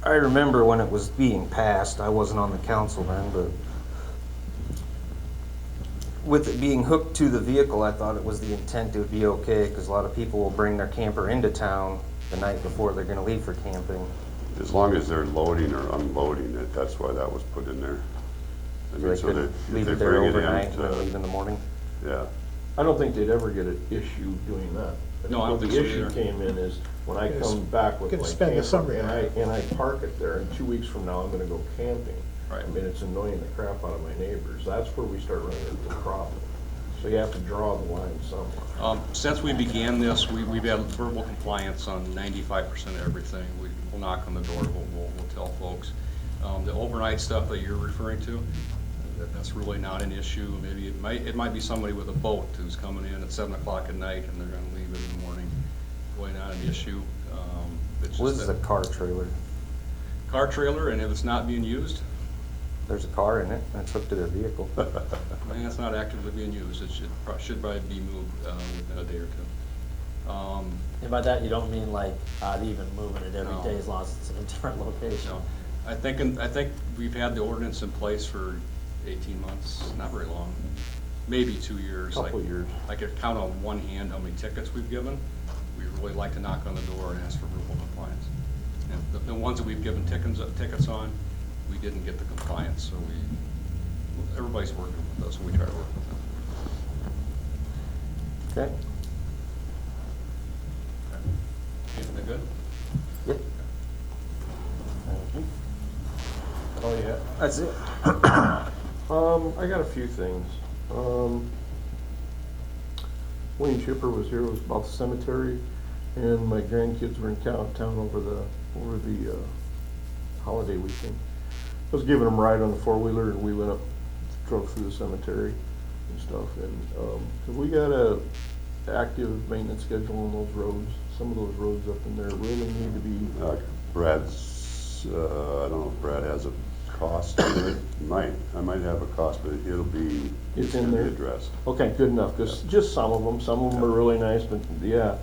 I remember when it was being passed, I wasn't on the council then, but with it being hooked to the vehicle, I thought it was the intent it would be okay, because a lot of people will bring their camper into town the night before they're gonna leave for camping. As long as they're loading or unloading it, that's why that was put in there. I So mean, they so could that if leave they it there bring it overnight in and then leave in the morning. yeah. I don't think they'd ever get an issue doing that. No, I don't think so The issue either. came in is when I come back with Gonna my spend the camper summer and I park it there, and 2 weeks from now, I'm gonna go camping. Right. I mean, it's annoying the crap out of my neighbors. That's where we start running into the problem. So you have to draw the line somewhere. Since we began this, we've had verbal compliance on 95% of everything. We'll knock on the door, we'll tell folks. The overnight stuff that you're referring to, that's really not an issue. Maybe it might be somebody with a boat who's coming in at 7 o'clock at night and they're gonna leave in the morning. Really not an issue. It's Well, just this is a that car trailer. car trailer, and if it's not being used, There's a car in it, and it's hooked to their vehicle. I mean, it's not actively being used. It should probably be moved within a day or two. And by that, you don't mean like odd even moving it every No. day as long as it's in a different location? No, I think we've had the ordinance in place for 18 months, not very long, maybe 2 years. Couple years. I could count on one hand how many tickets we've given. We really like to knock on the door and ask for verbal compliance. And the ones that we've given tickets on, we didn't get the compliance, so everybody's working with us, and we try to work with them. Okay? Anything good? Yep. Thank you. Oh, yeah. That's it. I got a few things. Wayne Chipper was here, it was about the cemetery, and my grandkids were in town over the holiday weekend. I was giving them a ride on the four-wheeler, and we went up, drove through the cemetery and stuff, and, 'cause we got a active maintenance schedule on those roads. Some of those roads up in there really need to be, Brad's, I don't know if Brad has a cost to it. I might have a cost, but it'll be, It's in gonna be there? addressed. okay, good enough, because just some of them are really nice, but yeah.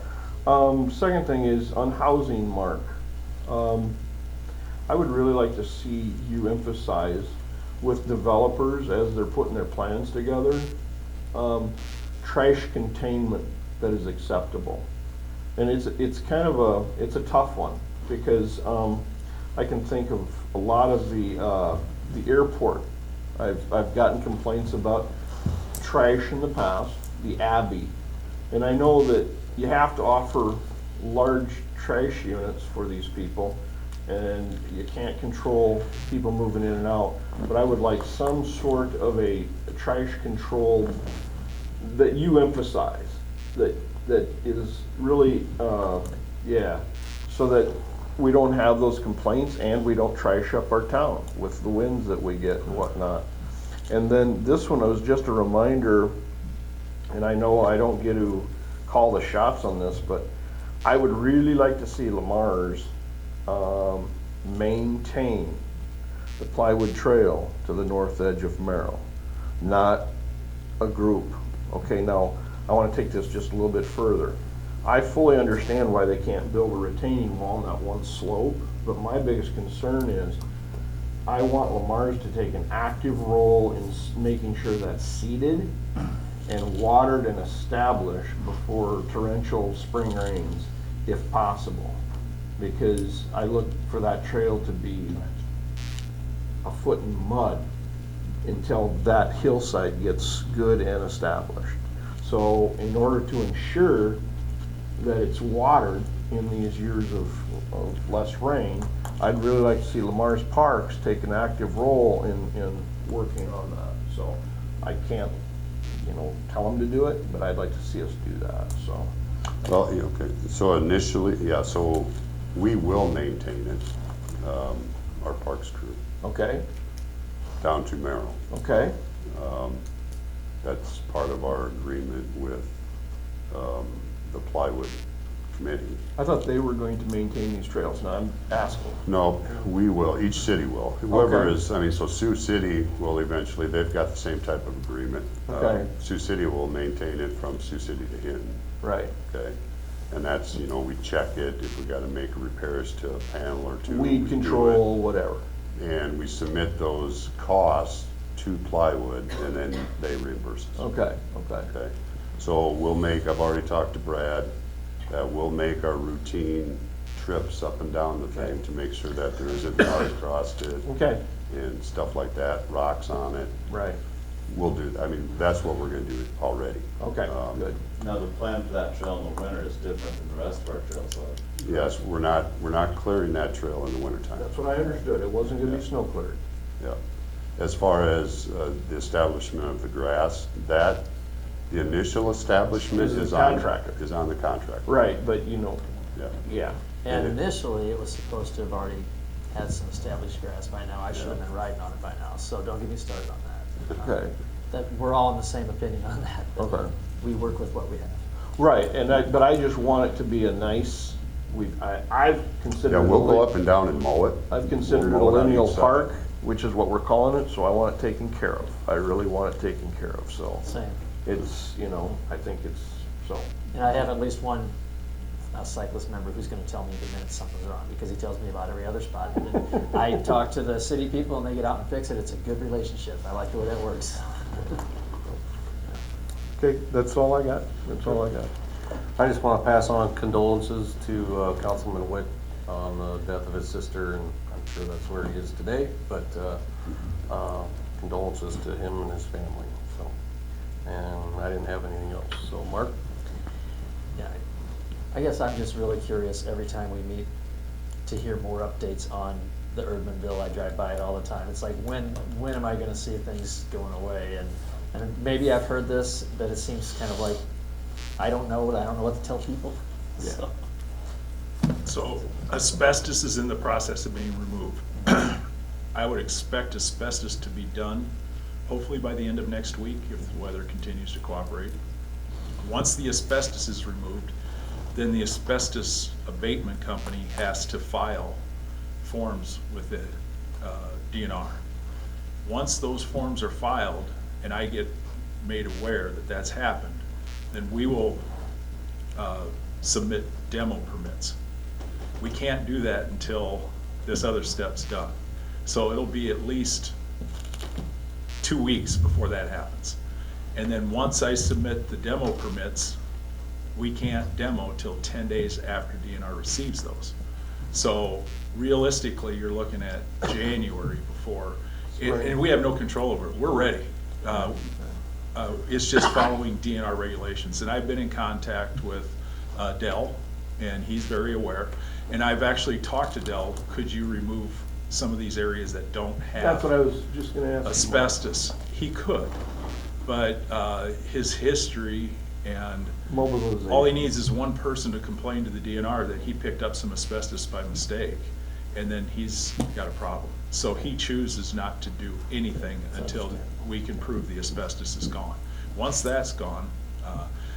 Second thing is on housing, Mark. I would really like to see you emphasize with developers as they're putting their plans together, trash containment that is acceptable. And it's kind of it's a tough one, because, I can think of a lot of the airport. I've gotten complaints about trash in the past, the Abbey. And I know that you have to offer large trash units for these people, and you can't control people moving in and out. But I would like some sort of a trash control that you emphasize, that is really, yeah, so that we don't have those complaints and we don't trash up our town with the winds that we get and whatnot. And then this one was just a reminder, and I know I don't get to call the shots on this, but I would really like to see Lamar's maintain the plywood trail to the north edge of Merrill, not a group. Okay, now I want to take this just a little bit further. I fully understand why they can't build a retaining wall on that one slope, but my biggest concern is I want Lamar's to take an active role in making sure that's seeded and watered and established before torrential spring rains, if possible. Because I look for that trail to be a foot in mud until that hillside gets good and established. So in order to ensure that it's watered in these years of less rain, I'd really like to see Lamar's Parks take an active role in working on that. So I can't, tell them to do it, but I'd like to see us do that, so. Well, yeah, okay, so initially, yeah, so we will maintain it, our parks crew, Okay, down to Merrill. okay, That's part of our agreement with the plywood committee. I thought they were going to maintain these trails, now I'm asking. No, we will, each city will. Whoever Okay. is, so Sioux City will eventually, they've got the same type of agreement. Okay. Sioux City will maintain it from Sioux City to Hinton, Right, okay? And that's, you know, we check it, if we gotta make repairs to a panel or two. we Weed do it. control, whatever. And we submit those costs to plywood, and then they reimburse us. Okay, okay. Okay, so we'll make, I've already talked to Brad, that we'll make our routine trips up and down the thing to make sure that there isn't cars crossed it. Okay, And stuff like that, rocks on it. right, We'll do, I mean, that's what we're gonna do already. okay, good. Now, the plan for that trail in the winter is different than the rest of our trails, so. Yes, we're not clearing that trail in the wintertime. That's what I understood, it wasn't gonna be Yeah. snow cleared. Yeah. As far as the establishment of the grass, that, the initial establishment Is is the on. contractor. Is on the contractor. Right, but you know, Yeah. yeah, And initially, it was supposed to have already had some established grass by now. I should have been riding on it by now, so don't get me started on that. okay, That, we're all in the same opinion on that. Okay. We work with what we have. right, but I just want it to be a nice, I've considered. Yeah, we'll it go a- up and down and mow it. I've considered it a We'll mow it on lineal each side. park, which is what we're calling it, so I want it taken care of. I really want it taken care of, so. Same. It's, you know, I think it's, so, And I have at least one cyclist member who's gonna tell me the minute something's wrong, because he tells me about every other spot. And I talk to the city people and they get out and fix it. It's a good relationship. I like the way that works. okay, that's all I got, that's all I got. I just want to pass on condolences to Councilman Witt on the death of his sister, and I'm sure that's where he is today, but condolences to him and his family, so. And I didn't have anything else, so Mark? Yeah, I guess I'm just really curious every time we meet to hear more updates on the Erdmanville. I drive by it all the time. It's like, when am I gonna see things going away? And maybe I've heard this, but it seems kind of like, I don't know what to tell people. So, So asbestos is in the process of being removed. I would expect asbestos to be done hopefully by the end of next week if the weather continues to cooperate. Once the asbestos is removed, then the asbestos abatement company has to file forms with the DNR. Once those forms are filed and I get made aware that that's happened, then we will submit demo permits. We can't do that until this other step's done. So it'll be at least 2 weeks before that happens. And then once I submit the demo permits, we can't demo till 10 days after DNR receives those. So realistically, you're looking at January before, and we have no control over it. We're ready. It's just following DNR regulations. And I've been in contact with Dell, and he's very aware. And I've actually talked to Dell, could you remove some of these areas that don't have That's what I was just gonna ask. asbestos? He could, but his history and Mobilization. all he needs is one person to complain to the DNR that he picked up some asbestos by mistake, and then he's got a problem. So he chooses not to do anything until we can prove the asbestos is gone. Once that's gone,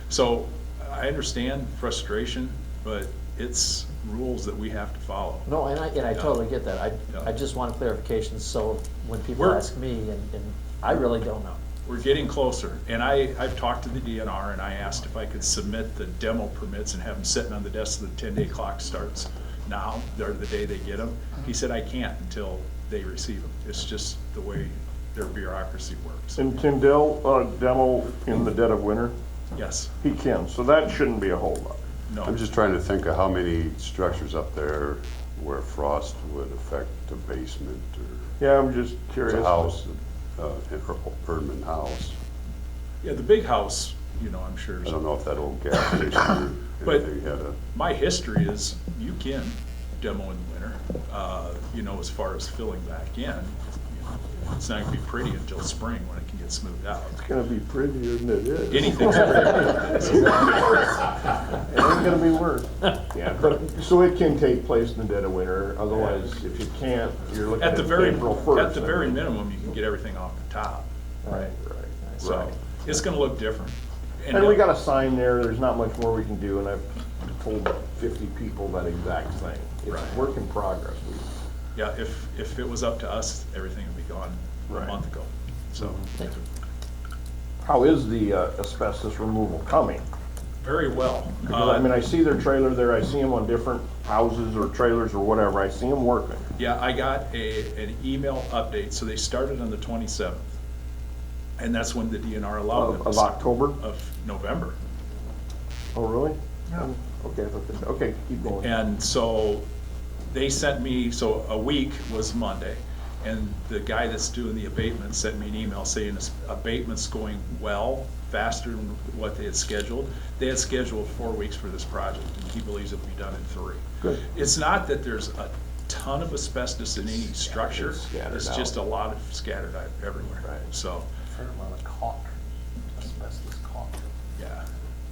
so I understand frustration, but it's rules that we have to follow. no, and I totally get that. Yeah. I just want clarification, so when people We're- ask me, and I really don't know. We're getting closer, and I've talked to the DNR, and I asked if I could submit the demo permits and have them sitting on the desk so the 10-day clock starts now, or the day they get them. He said, I can't until they receive them. It's just the way their bureaucracy works. And can Dell demo in the dead of winter? Yes, He can, so that shouldn't be a holdup. no. I'm just trying to think of how many structures up there where frost would affect the basement or Yeah, I'm just it's curious. a house, Erdman house. Yeah, the big house, you know, I'm sure. I don't know if that old gas station or But- anything had a, My history is you can demo in the winter, you know, as far as filling back in. You know, it's not gonna be pretty until spring when it can get smoothed out. It's gonna be prettier than it is. Anything's pretty. It ain't gonna be worse. Yeah, but, so it can take place in the dead of winter, otherwise, if you can't, you're looking At at the very, April 1st. at the very minimum, you can get everything off the top. Right, right. So Right. it's gonna look different. And we got a sign there, there's not much more we can do, and I've told 50 people that exact thing. It's Right. work in progress. Yeah, if it was up to us, everything would be gone a Right. month ago, so. Thank you. How is the asbestos removal coming? very well. Because, I mean, I see their trailer there, I see them on different houses or trailers or whatever, I see them working. Yeah, I got an email update, so they started on the 27th. And that's when the DNR allowed them. Of October? Of November. Oh, really? Okay, okay, keep going. And so they sent me, so a week was Monday, and the guy that's doing the abatement sent me an email saying this abatement's going well, faster than what they had scheduled. They had scheduled 4 weeks for this project, and he believes it'll be done in 3. Good. It's not that there's a ton of asbestos in any structure, It's scattered it's just a out. lot of scattered out everywhere. Right. So, Fair amount of caulk, asbestos caulk. yeah,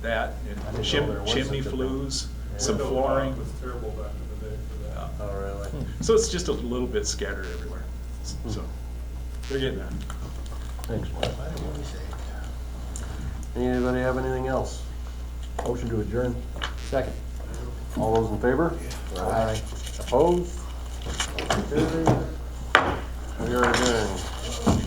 that didn't and know there was chimney such a thing. flues, some flooring. terrible back in the day for that. Yeah. Oh, really? So it's just a little bit scattered everywhere. So they're getting there. Thanks, Mike. Anybody have anything else? Motion to adjourn. Second. All those in favor? Aye. Opposed? Carried. We are adjourned.